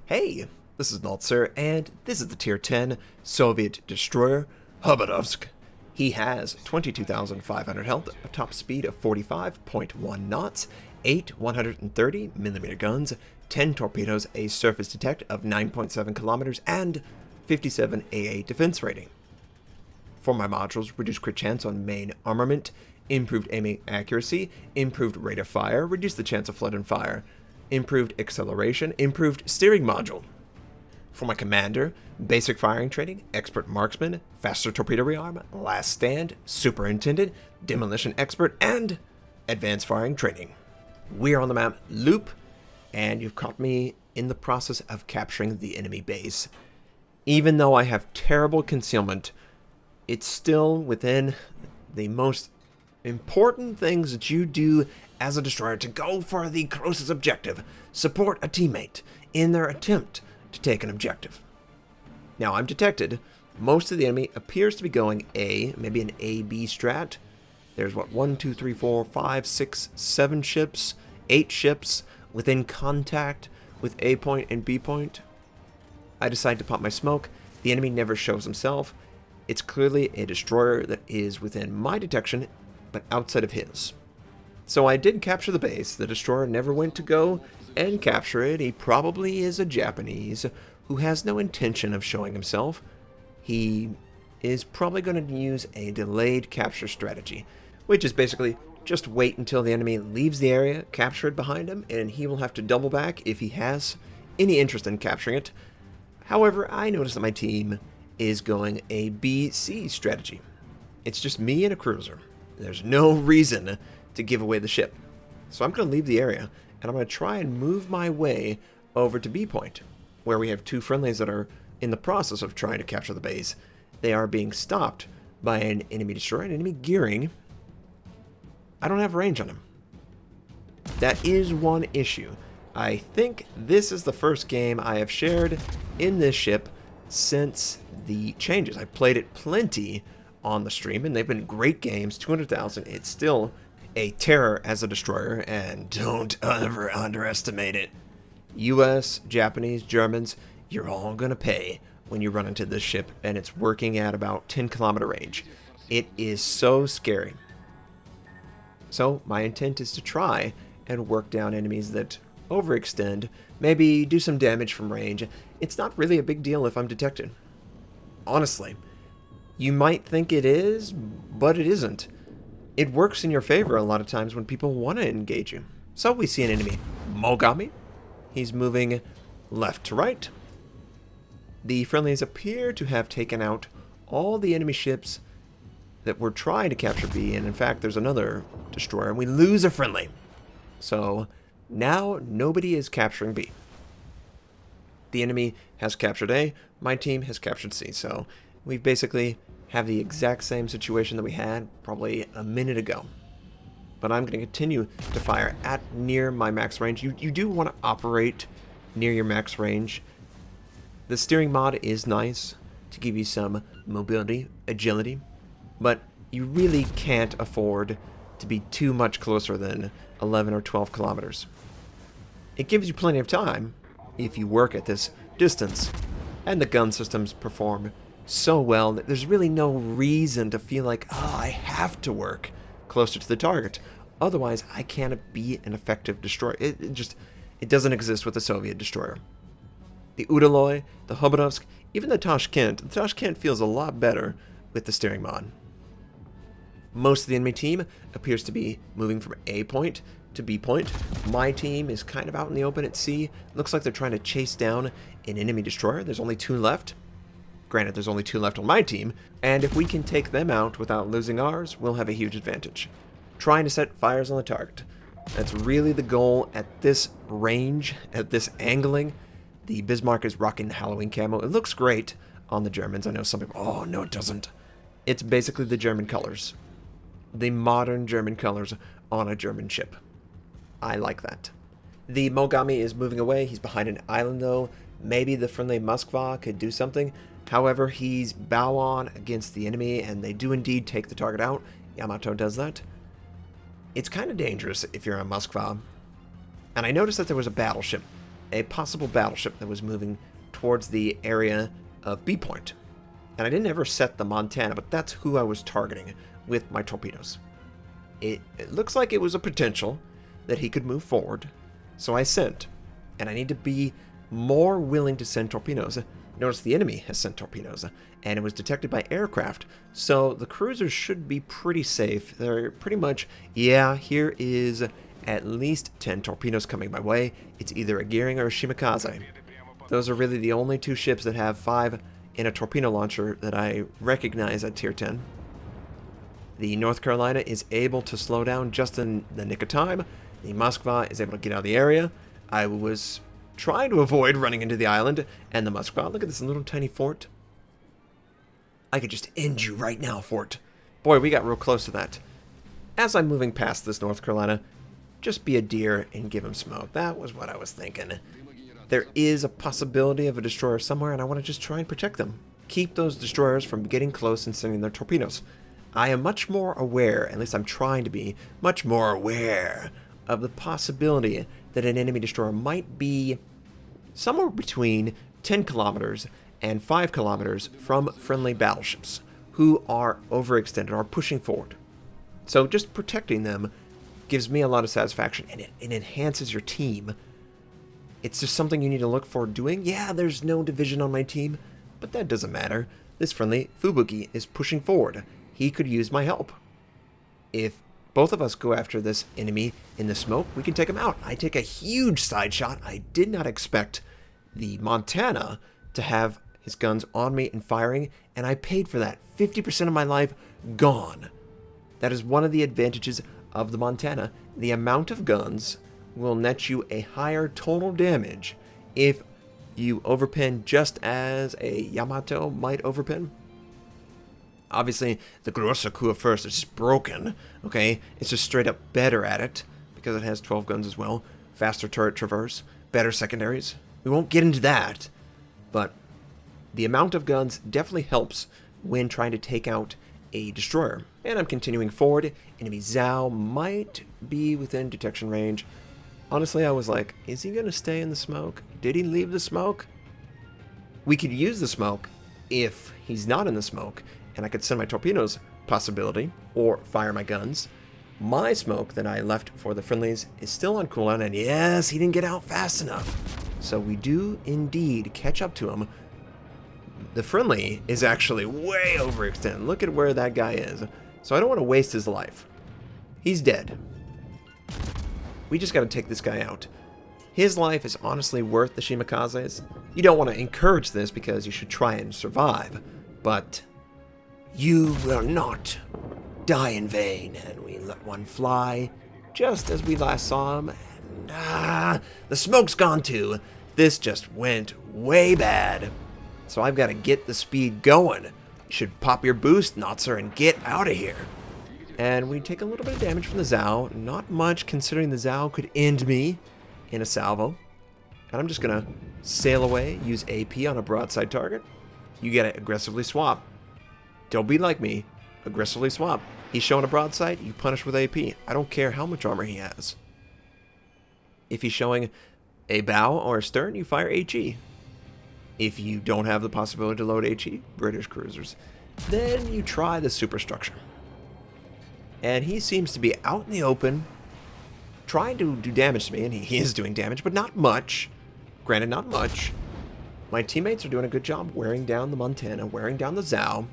Hey, this is Notser, and this is the Tier 10 Soviet destroyer, Khabarovsk. He has 22,500 health, a top speed of 45.1 knots, 8 130mm guns, 10 torpedoes, a surface detect of 9.7 kilometers, and 57 AA defense rating. For my modules, reduced crit chance on main armament, improved aiming accuracy, improved rate of fire, reduced the chance of flood and fire, improved acceleration, improved steering module. For my commander, basic firing training, expert marksman, faster torpedo rearm, last stand, superintendent, demolition expert, and advanced firing training. We're on the map Loop, and you've caught me in the process of capturing the enemy base. Even though I have terrible concealment, it's still within the most important things that you do as a destroyer to go for the closest objective. Support a teammate in their attempt to take an objective. Now, I'm detected. Most of the enemy appears to be going A, maybe an A-B strat. There's what, 1, 2, 3, 4, 5, 6, 7 ships, 8 ships within contact with A point and B point. I decide to pop my smoke. The enemy never shows himself. It's clearly a destroyer that is within my detection, but outside of his. So I did capture the base. The destroyer never went to go and capture it. He probably is a Japanese who has no intention of showing himself. He is probably going to use a delayed capture strategy, which is basically just wait until the enemy leaves the area, capture it behind him, and he will have to double back if he has any interest in capturing it. However, I noticed that my team is going a B-C strategy. It's just me and a cruiser. There's no reason to give away the ship. So I'm going to leave the area, and I'm going to try and move my way over to B point, where we have two friendlies that are in the process of trying to capture the base. They are being stopped by an enemy destroyer, an enemy gearing. I don't have range on him. That is one issue. I think this is the first game I have shared in this ship since the changes. I've played it plenty on the stream, and they've been great games. 200,000. It's still a terror as a destroyer, and don't ever underestimate it. US, Japanese, Germans, you're all gonna pay when you run into this ship, and it's working at about 10-kilometer range. It is so scary. So my intent is to try and work down enemies that overextend, maybe do some damage from range. It's not really a big deal if I'm detected. Honestly, you might think it is, but it isn't. It works in your favor a lot of times when people want to engage you. So we see an enemy, Mogami. He's moving left to right. The friendlies appear to have taken out all the enemy ships that were trying to capture B, and in fact there's another destroyer, and we lose a friendly. So now nobody is capturing B. The enemy has captured A, my team has captured C, so we basically have the exact same situation that we had probably a minute ago. But I'm going to continue to fire at near my max range. You do want to operate near your max range. The steering mod is nice to give you some mobility, agility, but you really can't afford to be too much closer than 11 or 12 kilometers. It gives you plenty of time if you work at this distance, and the gun systems perform so well that there's really no reason to feel like, oh, I have to work closer to the target. Otherwise, I can't be an effective destroyer. It doesn't exist with the Soviet destroyer. The Udaloy, the Khabarovsk, even the Tashkent feels a lot better with the steering mod. Most of the enemy team appears to be moving from A point to B point. My team is kind of out in the open at C. Looks like they're trying to chase down an enemy destroyer. There's only 2 left. Granted, there's only 2 left on my team, and if we can take them out without losing ours, we'll have a huge advantage. Trying to set fires on the target. That's really the goal at this range, at this angling. The Bismarck is rocking the Halloween camo. It looks great on the Germans. I know some people, oh, no, it doesn't. It's basically the German colors. The modern German colors on a German ship. I like that. The Mogami is moving away. He's behind an island, though. Maybe the friendly Moskva could do something. However, he's bow on against the enemy, and they do indeed take the target out. Yamato does that. It's kind of dangerous if you're a Moskva. And I noticed that there was a battleship a possible battleship that was moving towards the area of B point. And I didn't ever set the Montana, but that's who I was targeting with my torpedoes. It looks like it was a potential that he could move forward, so I sent. And I need to be more willing to send torpedoes. Notice the enemy has sent torpedoes, and it was detected by aircraft, so the cruisers should be pretty safe. They're pretty much, yeah, here is at least 10 torpedoes coming my way. It's either a Gearing or a Shimakaze. Those are really the only two ships that have 5 in a torpedo launcher that I recognize at tier 10. The North Carolina is able to slow down just in the nick of time. The Moskva is able to get out of the area. I was trying to avoid running into the island, and the Moskva, look at this little tiny fort. I could just end you right now, fort. Boy, we got real close to that. As I'm moving past this North Carolina, just be a deer and give him smoke. That was what I was thinking. There is a possibility of a destroyer somewhere, and I want to just try and protect them. Keep those destroyers from getting close and sending their torpedoes. I am much more aware, at least I'm trying to be, much more aware of the possibility that an enemy destroyer might be somewhere between 10 kilometers and 5 kilometers from friendly battleships who are overextended, are pushing forward. So just protecting them gives me a lot of satisfaction, and it enhances your team. It's just something you need to look forward to doing. Yeah, there's no division on my team, but that doesn't matter. This friendly Fubuki is pushing forward. He could use my help. If both of us go after this enemy in the smoke, we can take him out. I take a huge side shot. I did not expect the Montana to have his guns on me and firing, and I paid for that. 50% of my life gone. That is one of the advantages of the Montana. The amount of guns will net you a higher total damage if you overpin just as a Yamato might overpin. Obviously, the Kurosakua first is just broken, okay? It's just straight up better at it, because it has 12 guns as well. Faster turret traverse, better secondaries. We won't get into that, but the amount of guns definitely helps when trying to take out a destroyer. And I'm continuing forward. Enemy Zhao might be within detection range. Honestly, I was like, is he going to stay in the smoke? Did he leave the smoke? We could use the smoke if he's not in the smoke, and I could send my torpedoes, possibility, or fire my guns. My smoke that I left for the friendlies is still on cooldown, and yes, he didn't get out fast enough. So we do indeed catch up to him. The friendly is actually way overextended. Look at where that guy is. So I don't want to waste his life. He's dead. We just got to take this guy out. His life is honestly worth the Shimakazes. You don't want to encourage this because you should try and survive, but you will not die in vain. And we let one fly just as we last saw him. And the smoke's gone too. This just went way bad. So I've got to get the speed going. You should pop your boost, Notser, and get out of here. And we take a little bit of damage from the Zhao. Not much, considering the Zhao could end me in a salvo. And I'm just going to sail away, use AP on a broadside target. You got to aggressively swap. Don't be like me. Aggressively swap. He's showing a broadside, you punish with AP. I don't care how much armor he has. If he's showing a bow or a stern, you fire HE. If you don't have the possibility to load HE, British cruisers, then you try the superstructure. And he seems to be out in the open, trying to do damage to me, and he is doing damage, but not much. Granted, not much. My teammates are doing a good job wearing down the Montana, wearing down the Zhao.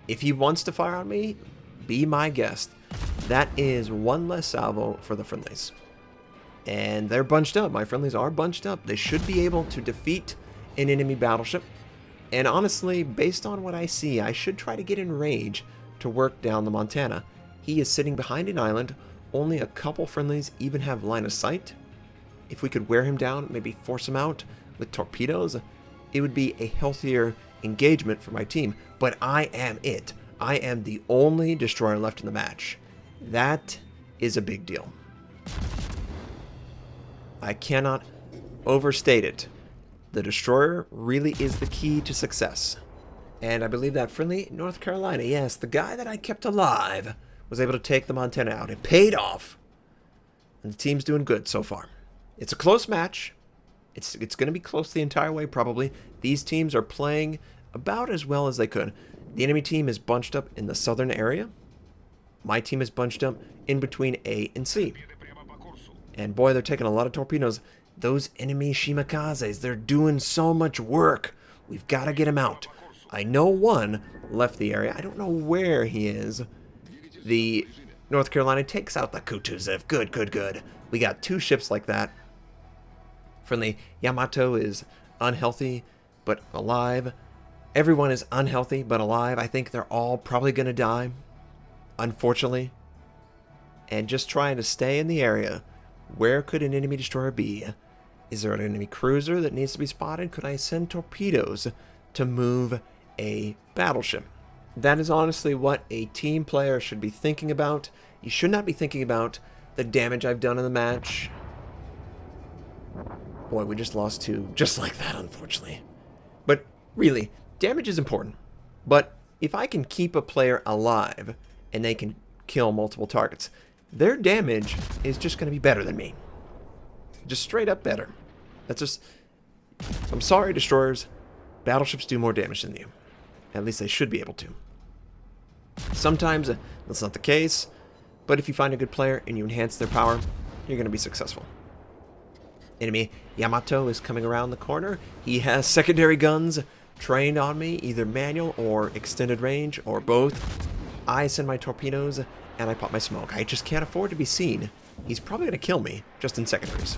If he wants to fire on me, be my guest. That is one less salvo for the friendlies. And they're bunched up. My friendlies are bunched up. They should be able to defeat an enemy battleship. And honestly, based on what I see, I should try to get in range to work down the Montana. He is sitting behind an island. Only a couple friendlies even have line of sight. If we could wear him down, maybe force him out with torpedoes, it would be a healthier engagement for my team. But I am it. I am the only destroyer left in the match. That is a big deal. I cannot overstate it. The destroyer really is the key to success. And I believe that friendly North Carolina, yes, the guy that I kept alive, was able to take the Montana out. It paid off. And the team's doing good so far. It's a close match. It's going to be close the entire way, probably. These teams are playing about as well as they could. The enemy team is bunched up in the southern area. My team is bunched up in between A and C. And boy, they're taking a lot of torpedoes. Those enemy Shimakazes, they're doing so much work. We've got to get them out. I know one left the area. I don't know where he is. The North Carolina takes out the Kutuzov. Good, good, good. We got 2 ships like that. Friendly Yamato is unhealthy, but alive. Everyone is unhealthy, but alive. I think they're all probably going to die, unfortunately. And just trying to stay in the area. Where could an enemy destroyer be? Is there an enemy cruiser that needs to be spotted? Could I send torpedoes to move a battleship? That is honestly what a team player should be thinking about. You should not be thinking about the damage I've done in the match. Boy, we just lost 2 just like that, unfortunately. But really, damage is important. But if I can keep a player alive and they can kill multiple targets, their damage is just going to be better than me. Just straight up better. That's just... I'm sorry, destroyers. Battleships do more damage than you. At least they should be able to. Sometimes that's not the case, but if you find a good player and you enhance their power, you're going to be successful. Enemy Yamato is coming around the corner. He has secondary guns trained on me, either manual or extended range, or both. I send my torpedoes, and I pop my smoke. I just can't afford to be seen. He's probably going to kill me, just in secondaries.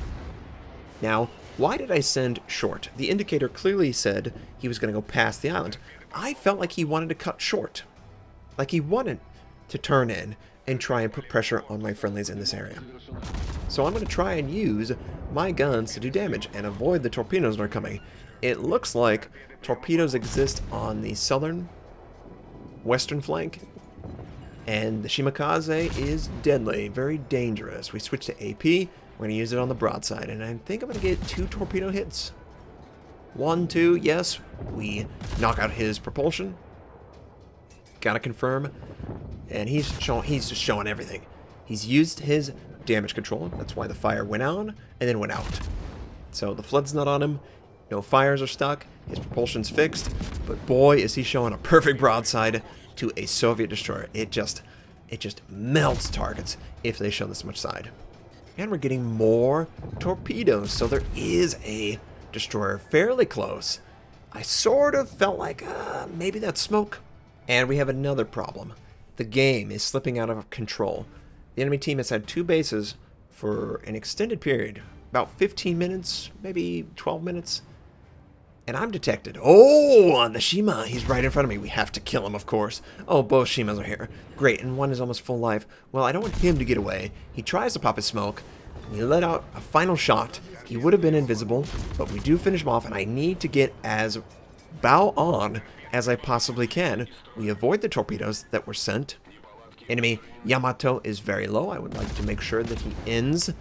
Now, why did I send short? The indicator clearly said he was going to go past the island. I felt like he wanted to cut short. Like he wanted to turn in and try and put pressure on my friendlies in this area. So I'm going to try and use my guns to do damage and avoid the torpedoes that are coming. It looks like torpedoes exist on the southern, western flank. And the Shimakaze is deadly, very dangerous. We switch to AP. We're going to use it on the broadside. And I think I'm going to get 2 torpedo hits. 1, 2, yes. We knock out his propulsion. Gotta confirm. And he's just showing everything. He's used his damage control. That's why the fire went on and then went out. So the flood's not on him. No fires are stuck. His propulsion's fixed. But boy, is he showing a perfect broadside to a Soviet destroyer. It just melts targets if they show this much side. And we're getting more torpedoes. So there is a destroyer fairly close. I sort of felt like maybe that's smoke. And we have another problem. The game is slipping out of control. The enemy team has had 2 bases for an extended period, about 15 minutes, maybe 12 minutes. And I'm detected. Oh, on the Shima. He's right in front of me. We have to kill him, of course. Oh, both Shimas are here. Great, and one is almost full life. Well, I don't want him to get away. He tries to pop his smoke. We let out a final shot. He would have been invisible, but we do finish him off, and I need to get as bow on as I possibly can. We avoid the torpedoes that were sent. Enemy Yamato is very low. I would like to make sure that he ends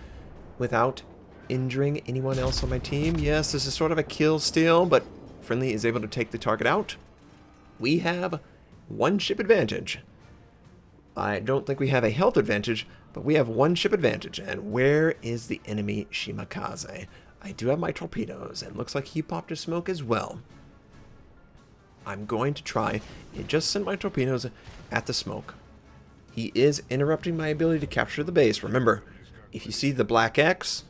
without injuring anyone else on my team. Yes, this is sort of a kill steal, but friendly is able to take the target out. We have 1 ship advantage. I don't think we have a health advantage, but we have 1 ship advantage. And where is the enemy Shimakaze? I do have my torpedoes, and looks like he popped his smoke as well. I'm going to try and just send my torpedoes at the smoke. He is interrupting my ability to capture the base. Remember, if you see the black X,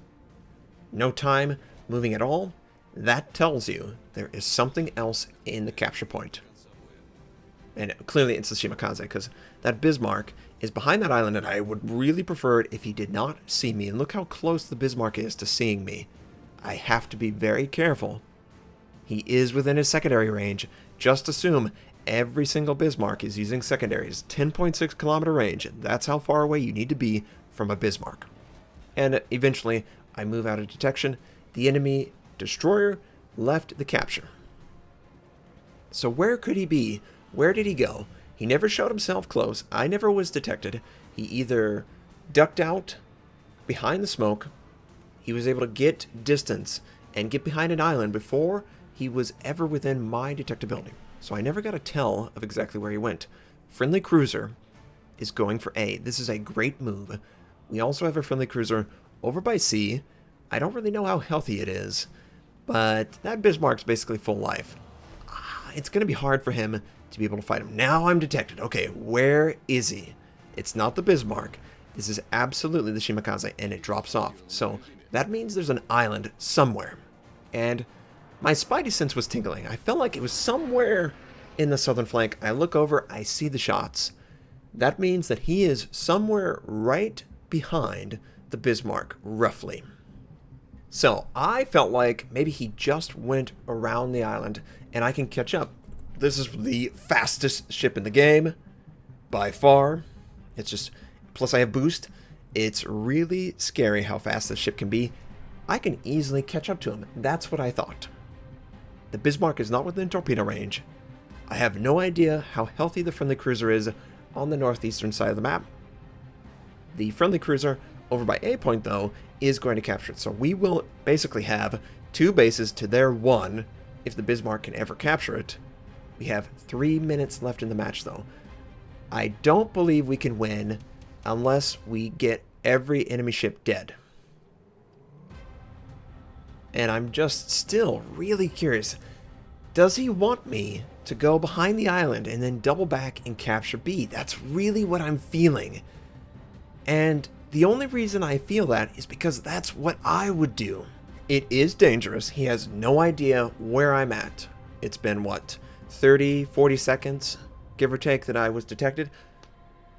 no time moving at all, that tells you there is something else in the capture point. And clearly it's the Shimakaze, because that Bismarck is behind that island, and I would really prefer it if he did not see me. And look how close the Bismarck is to seeing me. I have to be very careful. He is within his secondary range. Just assume every single Bismarck is using secondaries. 10.6 kilometer range. That's how far away you need to be from a Bismarck. And eventually, I move out of detection. The enemy destroyer left the capture. So where could he be? Where did he go? He never showed himself close. I never was detected. He either ducked out behind the smoke. He was able to get distance and get behind an island before he was ever within my detectability. So I never got a tell of exactly where he went. Friendly cruiser is going for A. This is a great move. We also have a friendly cruiser over by C. I don't really know how healthy it is. But that Bismarck's basically full life. It's going to be hard for him to be able to fight him. Now I'm detected. Okay, where is he? It's not the Bismarck. This is absolutely the Shimakaze, and it drops off. So that means there's an island somewhere. And my spidey sense was tingling. I felt like it was somewhere in the southern flank. I look over, I see the shots. That means that he is somewhere right behind the Bismarck, roughly. So I felt like maybe he just went around the island and I can catch up. This is the fastest ship in the game, by far. It's just, plus I have boost. It's really scary how fast this ship can be. I can easily catch up to him. That's what I thought. The Bismarck is not within torpedo range. I have no idea how healthy the friendly cruiser is on the northeastern side of the map. The friendly cruiser over by A point, though, is going to capture it. So we will basically have 2 bases to their 1 if the Bismarck can ever capture it. We have 3 minutes left in the match, though. I don't believe we can win unless we get every enemy ship dead. And I'm just still really curious. Does he want me to go behind the island and then double back and capture B? That's really what I'm feeling. And the only reason I feel that is because that's what I would do. It is dangerous. He has no idea where I'm at. It's been, what, 30, 40 seconds, give or take, that I was detected.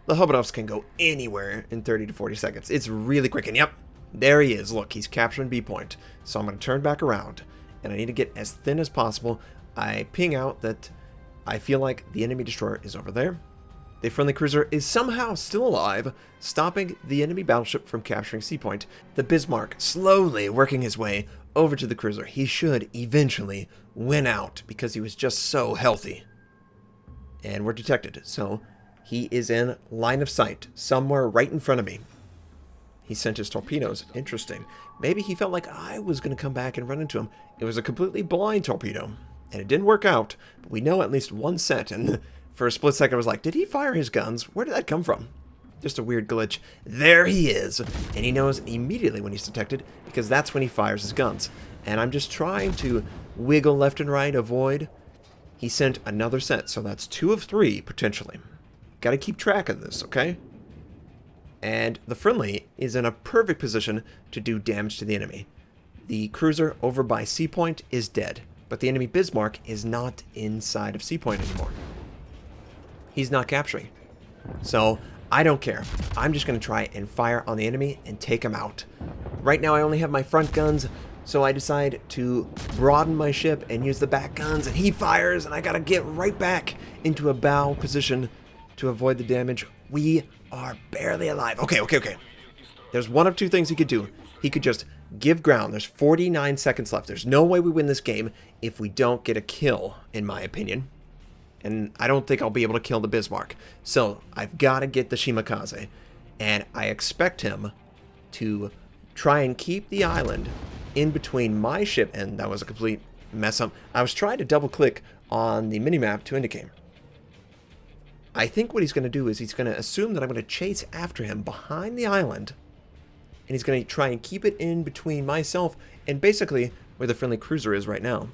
The Khabarovsk can go anywhere in 30 to 40 seconds. It's really quick. And yep, there he is. Look, he's capturing B point. So I'm going to turn back around, and I need to get as thin as possible. I ping out that I feel like the enemy destroyer is over there. The friendly cruiser is somehow still alive, stopping the enemy battleship from capturing C point. The Bismarck slowly working his way over to the cruiser. He should eventually win out because he was just so healthy. And we're detected, so he is in line of sight, somewhere right in front of me. He sent his torpedoes. Interesting. Maybe he felt like I was going to come back and run into him. It was a completely blind torpedo, and it didn't work out, but we know at least one set, and for a split second I was like, did he fire his guns? Where did that come from? Just a weird glitch. There he is, and he knows immediately when he's detected, because that's when he fires his guns. And I'm just trying to wiggle left and right, avoid. He sent another set, so that's 2 of 3, potentially. Gotta keep track of this, okay? And the friendly is in a perfect position to do damage to the enemy. The cruiser over by C point is dead, but the enemy Bismarck is not inside of C point anymore. He's not capturing. So I don't care. I'm just going to try and fire on the enemy and take him out. Right now I only have my front guns, so I decide to broaden my ship and use the back guns, and he fires, and I got to get right back into a bow position to avoid the damage. We are barely alive. Okay. There's one of 2 things he could do. He could just give ground. There's 49 seconds left. There's no way we win this game if we don't get a kill, in my opinion. And I don't think I'll be able to kill the Bismarck. So I've got to get the Shimakaze. And I expect him to try and keep the island in between my ship. And that was a complete mess up. I was trying to double click on the minimap to indicate. I think what he's going to do is he's going to assume that I'm going to chase after him behind the island. And he's going to try and keep it in between myself and basically where the friendly cruiser is right now.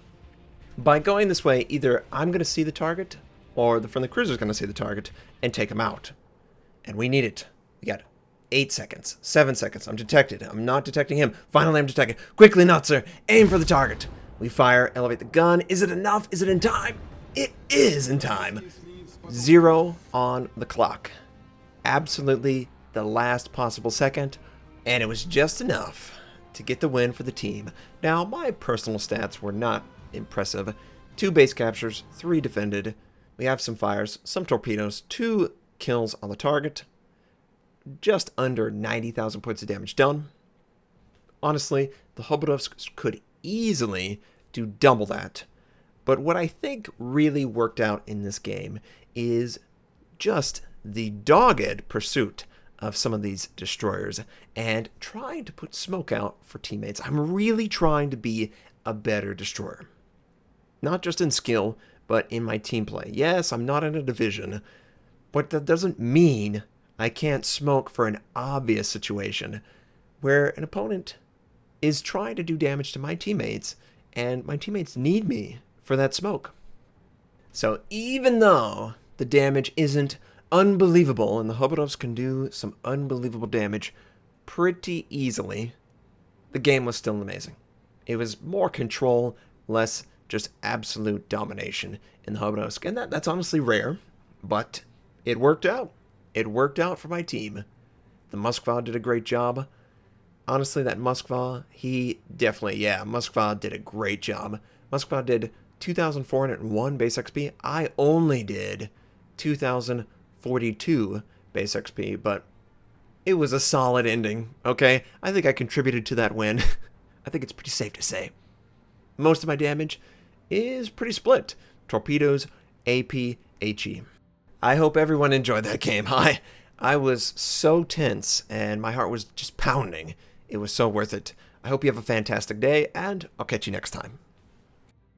By going this way, either I'm going to see the target or the friendly cruiser is going to see the target and take him out. And we need it. We got 8 seconds, 7 seconds. I'm detected. I'm not detecting him. Finally, I'm detected. Quickly, Notser, aim for the target. We fire, elevate the gun. Is it enough? Is it in time? It is in time. 0 on the clock. Absolutely the last possible second. And it was just enough to get the win for the team. Now, my personal stats were not impressive. 2 base captures, 3 defended. We have some fires, some torpedoes, 2 kills on the target. Just under 90,000 points of damage done. Honestly, the Khabarovsk could easily do double that. But what I think really worked out in this game is just the dogged pursuit of some of these destroyers and trying to put smoke out for teammates. I'm really trying to be a better destroyer. Not just in skill, but in my team play. Yes, I'm not in a division, but that doesn't mean I can't smoke for an obvious situation where an opponent is trying to do damage to my teammates and my teammates need me for that smoke. So even though the damage isn't unbelievable, and the Khabarovsk can do some unbelievable damage pretty easily, the game was still amazing. It was more control, less just absolute domination in the Khabarovsk, and that's honestly rare, but it worked out. It worked out for my team. The Moskva did a great job. Honestly, that Moskva, Moskva did a great job. Moskva did 2,401 base XP. I only did 2,042 base XP, but it was a solid ending, okay? I think I contributed to that win. I think it's pretty safe to say. Most of my damage is pretty split. Torpedoes, AP, HE. I hope everyone enjoyed that game. I was so tense, and my heart was just pounding. It was so worth it. I hope you have a fantastic day, and I'll catch you next time.